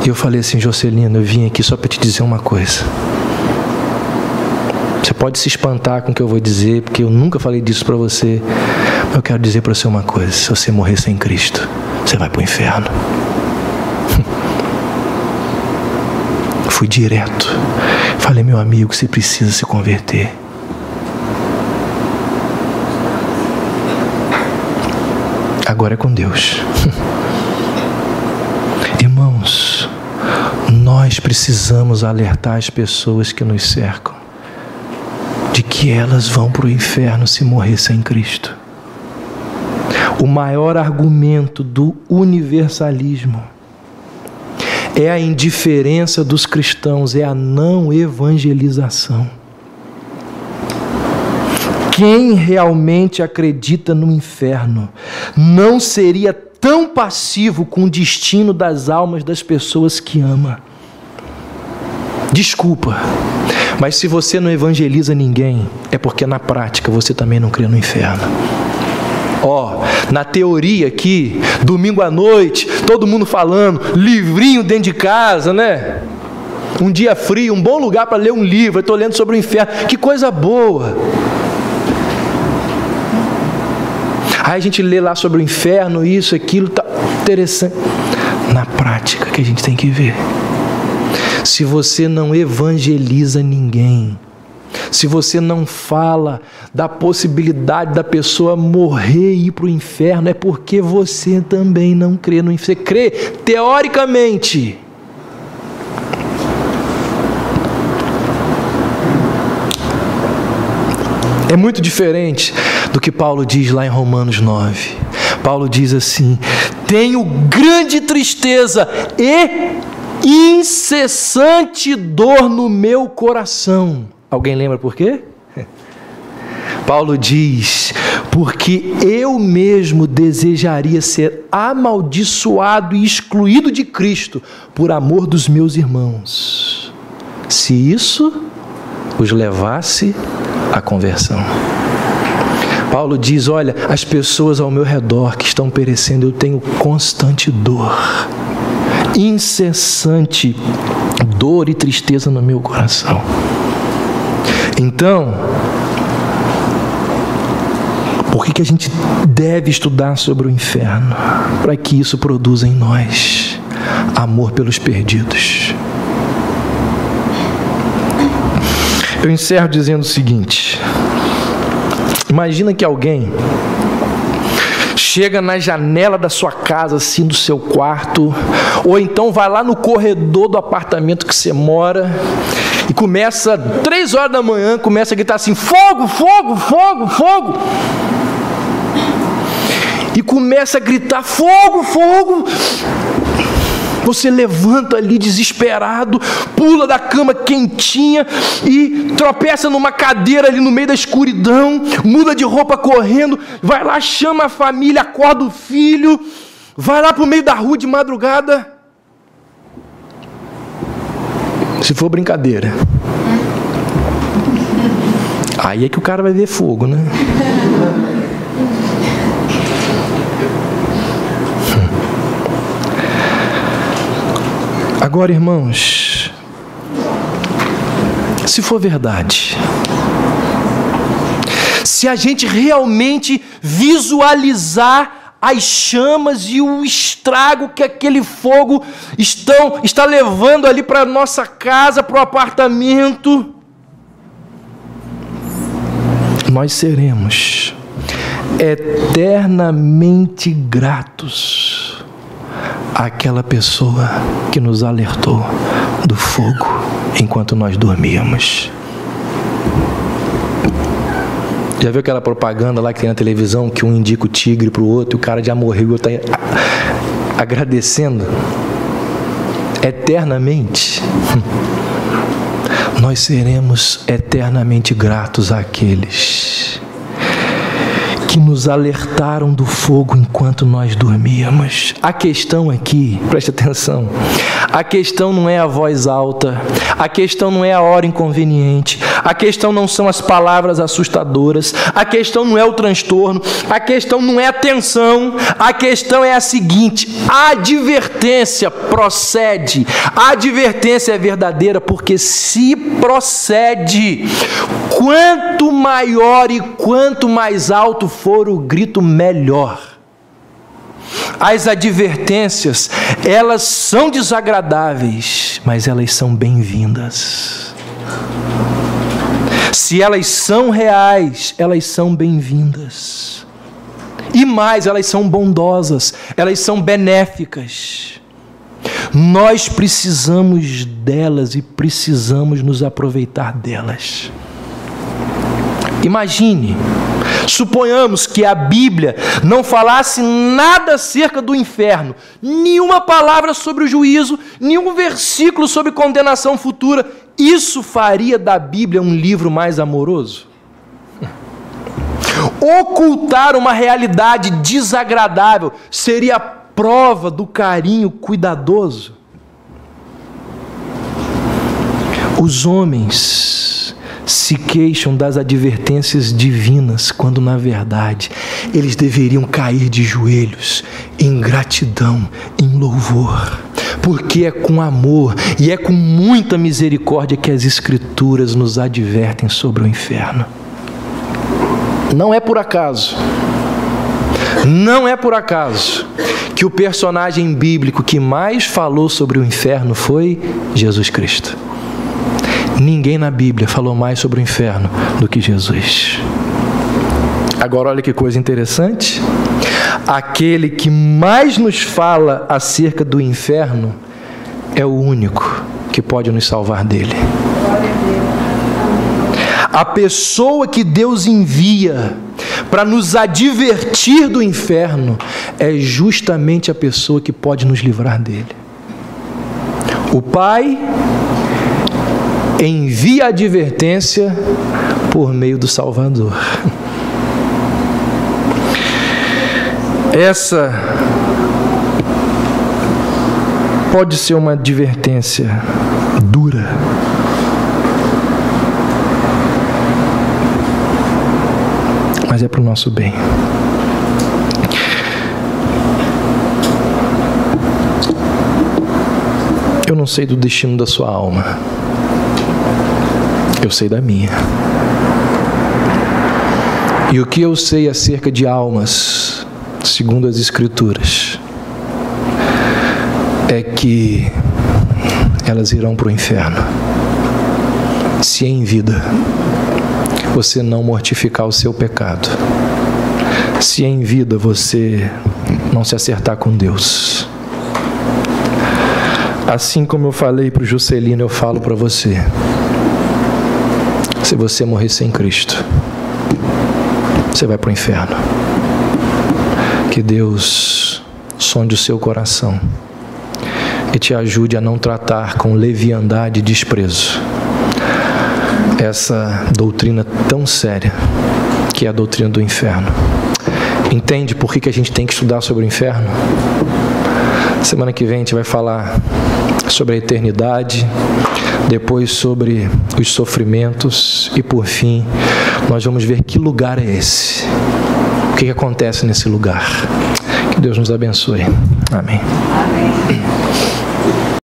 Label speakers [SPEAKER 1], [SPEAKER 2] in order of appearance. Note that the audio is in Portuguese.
[SPEAKER 1] E eu falei assim: Jocelino, eu vim aqui só para te dizer uma coisa. Você pode se espantar com o que eu vou dizer, porque eu nunca falei disso para você. Mas eu quero dizer para você uma coisa: se você morrer sem Cristo, você vai para o inferno. Fui direto. Falei: meu amigo, você precisa se converter. Agora é com Deus. Irmãos, nós precisamos alertar as pessoas que nos cercam de que elas vão para o inferno se morrer sem Cristo. O maior argumento do universalismo é a indiferença dos cristãos, é a não evangelização. Quem realmente acredita no inferno não seria tão passivo com o destino das almas das pessoas que ama. Desculpa, mas se você não evangeliza ninguém, é porque na prática você também não crê no inferno. Na teoria aqui, domingo à noite, todo mundo falando, livrinho dentro de casa, né? Um dia frio, um bom lugar para ler um livro. Eu estou lendo sobre o inferno, que coisa boa. Aí a gente lê lá sobre o inferno, isso, aquilo, tá interessante. Na prática que a gente tem que ver. Se você não evangeliza ninguém, se você não fala da possibilidade da pessoa morrer e ir para o inferno, é porque você também não crê no inferno. Você crê teoricamente. É muito diferente do que Paulo diz lá em Romanos 9. Paulo diz assim: tenho grande tristeza e incessante dor no meu coração. Alguém lembra por quê? Paulo diz: porque eu mesmo desejaria ser amaldiçoado e excluído de Cristo por amor dos meus irmãos, se isso os levasse à conversão. Paulo diz: olha, as pessoas ao meu redor que estão perecendo, eu tenho constante dor, incessante dor e tristeza no meu coração. Então, por que a gente deve estudar sobre o inferno? Para que isso produza em nós amor pelos perdidos. Eu encerro dizendo o seguinte: imagina que alguém chega na janela da sua casa, assim, do seu quarto, ou então vai lá no corredor do apartamento que você mora e começa, 3 horas da manhã, começa a gritar assim: fogo, fogo, fogo, fogo. E começa a gritar: fogo, fogo. Você levanta ali desesperado, pula da cama quentinha e tropeça numa cadeira ali no meio da escuridão, muda de roupa correndo, vai lá, chama a família, acorda o filho, vai lá para o meio da rua de madrugada. Se for brincadeira, aí é que o cara vai ver fogo, né? Agora, irmãos, se for verdade, se a gente realmente visualizar as chamas e o estrago que aquele fogo está levando ali para a nossa casa, para o apartamento, nós seremos eternamente gratos àquela pessoa que nos alertou do fogo enquanto nós dormíamos. Já viu aquela propaganda lá que tem na televisão, que um indica o tigre para o outro e o cara já morreu e o outro está agradecendo eternamente? Nós seremos eternamente gratos àqueles que nos alertaram do fogo enquanto nós dormíamos. A questão aqui, preste atenção, a questão não é a voz alta, a questão não é a hora inconveniente, A questão não são as palavras assustadoras, a questão não é o transtorno, a questão não é a tensão, a questão é a seguinte: a advertência procede, a advertência é verdadeira, porque se procede, quanto maior e quanto mais alto for o grito, melhor. As advertências, elas são desagradáveis, mas elas são bem-vindas. Se elas são reais, elas são bem-vindas. E mais, elas são bondosas, elas são benéficas. Nós precisamos delas e precisamos nos aproveitar delas. Imagine, suponhamos que a Bíblia não falasse nada acerca do inferno, nenhuma palavra sobre o juízo, nenhum versículo sobre condenação futura. Isso faria da Bíblia um livro mais amoroso? Ocultar uma realidade desagradável seria a prova do carinho cuidadoso? Os homens se queixam das advertências divinas, quando na verdade eles deveriam cair de joelhos em gratidão, em louvor, porque é com amor e é com muita misericórdia que as Escrituras nos advertem sobre o inferno. Não é por acaso que o personagem bíblico que mais falou sobre o inferno foi Jesus Cristo. Ninguém na Bíblia falou mais sobre o inferno do que Jesus. Agora olha que coisa interessante. Aquele que mais nos fala acerca do inferno é o único que pode nos salvar dele. A pessoa que Deus envia para nos advertir do inferno é justamente a pessoa que pode nos livrar dele. O Pai envia a advertência por meio do Salvador. Essa pode ser uma advertência dura, mas é para o nosso bem. Eu não sei do destino da sua alma, eu sei da minha. E o que eu sei acerca de almas, segundo as Escrituras, é que elas irão para o inferno, se em vida você não mortificar o seu pecado, se em vida você não se acertar com Deus. Assim como eu falei para o Juscelino, eu falo para você: se você morrer sem Cristo, você vai para o inferno. Que Deus sonde o seu coração e te ajude a não tratar com leviandade e desprezo essa doutrina tão séria que é a doutrina do inferno. Entende por que a gente tem que estudar sobre o inferno? Semana que vem a gente vai falar sobre a eternidade, depois sobre os sofrimentos e por fim nós vamos ver que lugar é esse, o que acontece nesse lugar. Que Deus nos abençoe. Amém. Amém.